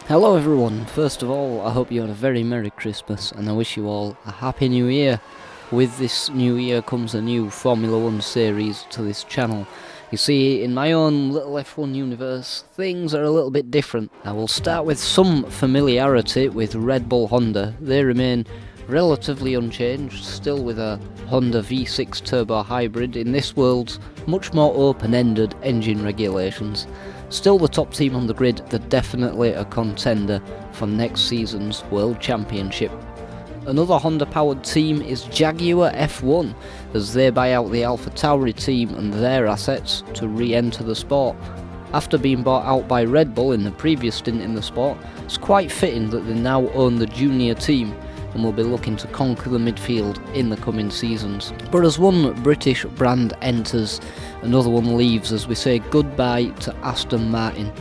Hello everyone, first of all I hope you had a very Merry Christmas and I wish you all a Happy New Year. With this new year comes a new Formula 1 series to this channel. You see, in my own little F1 universe, things are a little bit different. I will start with some familiarity with Red Bull Honda. They remain relatively unchanged, still with a Honda V6 turbo hybrid in this world's much more open-ended engine regulations. Still the top team on the grid, they're definitely a contender for next season's World Championship. Another Honda-powered team is Jaguar F1, as they buy out the AlphaTauri team and their assets to re-enter the sport. After being bought out by Red Bull in the previous stint in the sport, it's quite fitting that they now own the junior team and will be looking to conquer the midfield in the coming seasons. But as one British brand enters, another one leaves as we say goodbye to Aston Martin.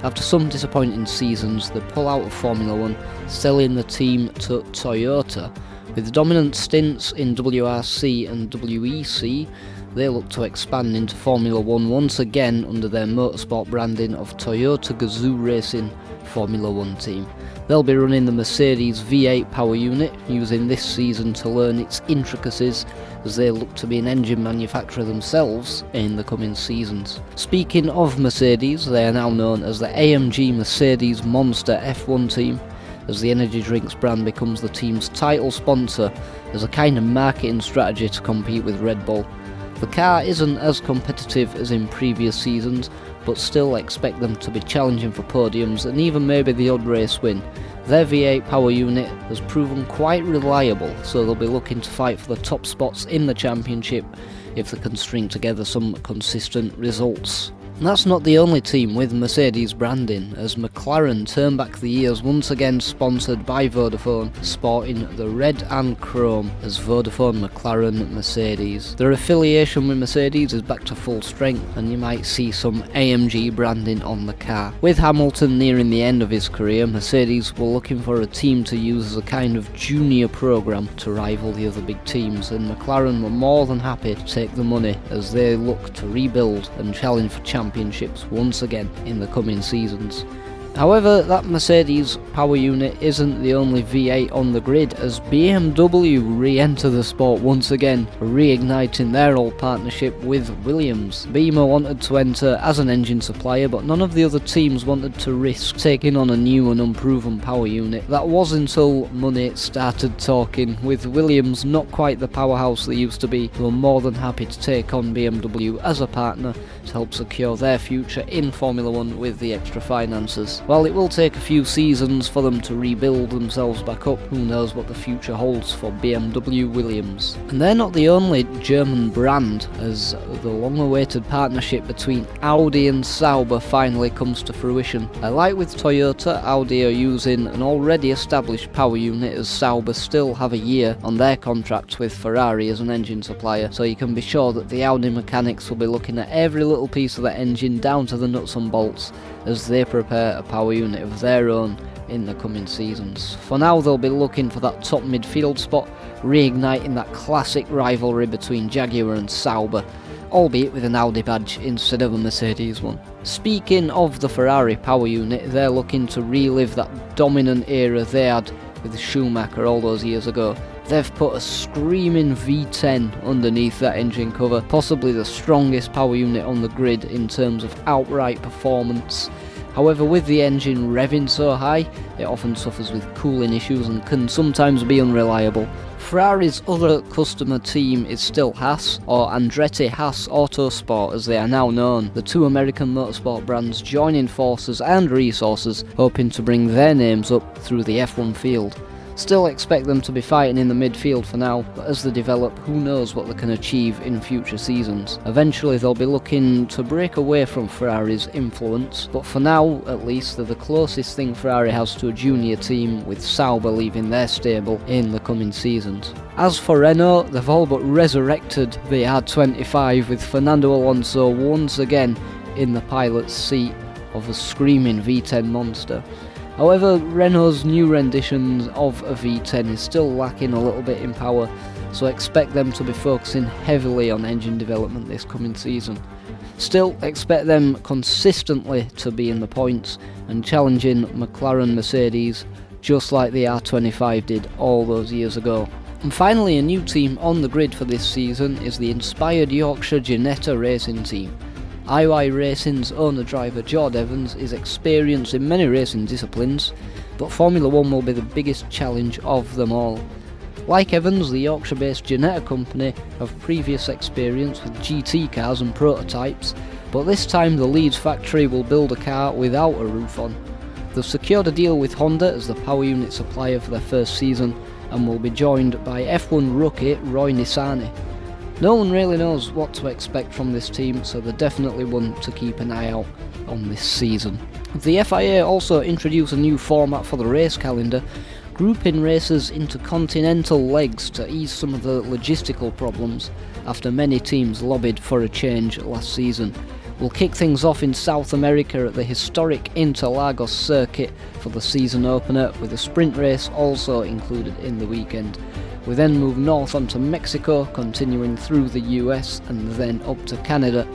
After some disappointing seasons, they pull out of Formula 1, selling the team to Toyota. With dominant stints in WRC and WEC, they look to expand into Formula 1 once again under their motorsport branding of Toyota Gazoo Racing Formula 1 team. They'll be running the Mercedes V8 power unit, using this season to learn its intricacies as they look to be an engine manufacturer themselves in the coming seasons. Speaking of Mercedes, they are now known as the AMG Mercedes Monster F1 team, as the energy drinks brand becomes the team's title sponsor as a kind of marketing strategy to compete with Red Bull. The car isn't as competitive as in previous seasons, but still expect them to be challenging for podiums and even maybe the odd race win. Their V8 power unit has proven quite reliable, so they'll be looking to fight for the top spots in the championship if they can string together some consistent results. And that's not the only team with Mercedes branding, as McLaren turn back the years once again sponsored by Vodafone, sporting the red and chrome as Vodafone McLaren Mercedes. Their affiliation with Mercedes is back to full strength, and you might see some AMG branding on the car. With Hamilton nearing the end of his career, Mercedes were looking for a team to use as a kind of junior program to rival the other big teams, and McLaren were more than happy to take the money as they look to rebuild and challenge for championships once again in the coming seasons. However, that Mercedes power unit isn't the only V8 on the grid, as BMW re-enter the sport once again, reigniting their old partnership with Williams. Beamer wanted to enter as an engine supplier, but none of the other teams wanted to risk taking on a new and unproven power unit. That was until money started talking, with Williams not quite the powerhouse they used to be. They were more than happy to take on BMW as a partner to help secure their future in Formula 1 with the extra finances. While it will take a few seasons for them to rebuild themselves back up, who knows what the future holds for BMW Williams. And they're not the only German brand, as the long-awaited partnership between Audi and Sauber finally comes to fruition. Like with Toyota, Audi are using an already established power unit, as Sauber still have a year on their contract with Ferrari as an engine supplier, so you can be sure that the Audi mechanics will be looking at every little piece of that engine down to the nuts and bolts as they prepare a power unit of their own in the coming seasons. For now, they'll be looking for that top midfield spot, reigniting that classic rivalry between Jaguar and Sauber, albeit with an Audi badge instead of a Mercedes one. Speaking of the Ferrari power unit, they're looking to relive that dominant era they had with Schumacher all those years ago. They've put a screaming V10 underneath that engine cover, possibly the strongest power unit on the grid in terms of outright performance. However, with the engine revving so high, it often suffers with cooling issues and can sometimes be unreliable. Ferrari's other customer team is still Haas, or Andretti Haas Autosport as they are now known, the two American motorsport brands joining forces and resources, hoping to bring their names up through the F1 field. Still expect them to be fighting in the midfield for now, but as they develop, who knows what they can achieve in future seasons. Eventually they'll be looking to break away from Ferrari's influence, but for now at least they're the closest thing Ferrari has to a junior team, with Sauber leaving their stable in the coming seasons. As for Renault, they've all but resurrected the R25 with Fernando Alonso once again in the pilot's seat, of a screaming V10 monster. However, Renault's new renditions of a V10 is still lacking a little bit in power, so expect them to be focusing heavily on engine development this coming season. Still, expect them consistently to be in the points and challenging McLaren Mercedes just like the R25 did all those years ago. And finally, a new team on the grid for this season is the inspired Yorkshire Ginetta Racing Team. IY Racing's owner-driver Jord Evans is experienced in many racing disciplines, but Formula 1 will be the biggest challenge of them all. Like Evans, the Yorkshire-based Ginetta company have previous experience with GT cars and prototypes, but this time the Leeds factory will build a car without a roof on. They've secured a deal with Honda as the power unit supplier for their first season, and will be joined by F1 rookie Roy Nissany. No one really knows what to expect from this team, so they're definitely one to keep an eye out on this season. The FIA also introduced a new format for the race calendar, grouping races into continental legs to ease some of the logistical problems after many teams lobbied for a change last season. We'll kick things off in South America at the historic Interlagos circuit for the season opener, with a sprint race also included in the weekend. We then move north onto Mexico, continuing through the US and then up to Canada.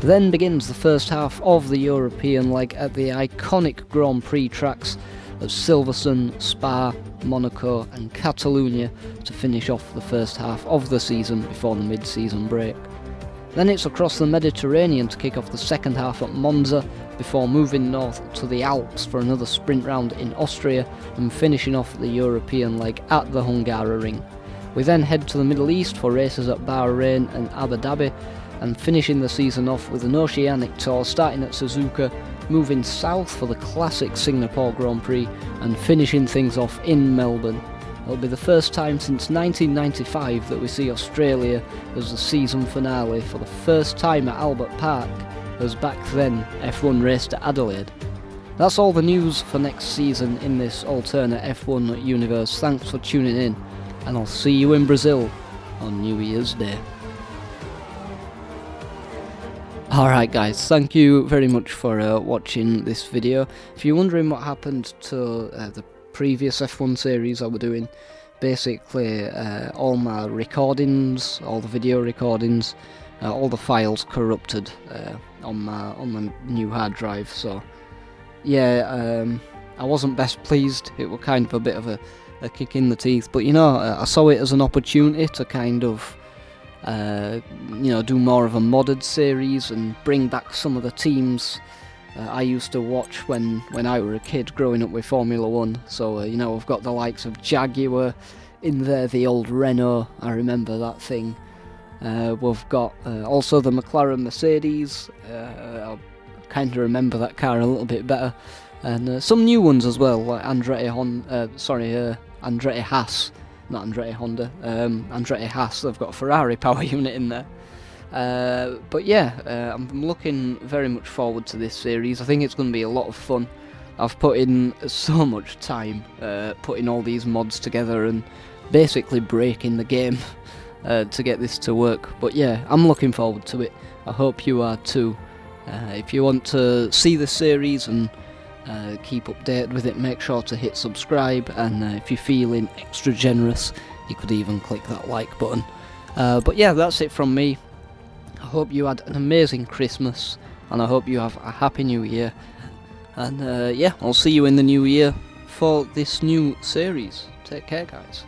Then begins the first half of the European leg at the iconic Grand Prix tracks of Silverstone, Spa, Monaco and Catalonia to finish off the first half of the season before the mid-season break. Then it's across the Mediterranean to kick off the second half at Monza, before moving north to the Alps for another sprint round in Austria and finishing off the European leg at the Hungaroring. We then head to the Middle East for races at Bahrain and Abu Dhabi, and finishing the season off with an Oceanic tour starting at Suzuka, moving south for the classic Singapore Grand Prix and finishing things off in Melbourne. It'll be the first time since 1995 that we see Australia as the season finale for the first time at Albert Park, as back then F1 raced at Adelaide. That's all the news for next season in this alternate F1 universe. Thanks for tuning in, and I'll see you in Brazil on New Year's Day. Alright guys, thank you very much for watching this video. If you're wondering what happened to the previous F1 series I were doing, basically all my recordings, all the video recordings, all the files corrupted on my new hard drive, so yeah, I wasn't best pleased. It was kind of a bit of a kick in the teeth, but you know, I saw it as an opportunity to kind of do more of a modded series and bring back some of the teams I used to watch when I were a kid growing up with Formula 1. So we've got the likes of Jaguar in there, the old Renault, I remember that thing. We've got also the McLaren Mercedes, I kind of remember that car a little bit better, and some new ones as well, like Andretti Haas, not Andretti Honda, Andretti Haas. They've got a Ferrari power unit in there. But yeah, I'm looking very much forward to this series. I think it's going to be a lot of fun. I've put in so much time putting all these mods together and basically breaking the game to get this to work. But yeah, I'm looking forward to it. I hope you are too. If you want to see the series and keep updated with it, make sure to hit subscribe, and if you're feeling extra generous, you could even click that like button. But yeah, that's it from me. I hope you had an amazing Christmas, and I hope you have a happy new year, and yeah, I'll see you in the new year for this new series. Take care guys.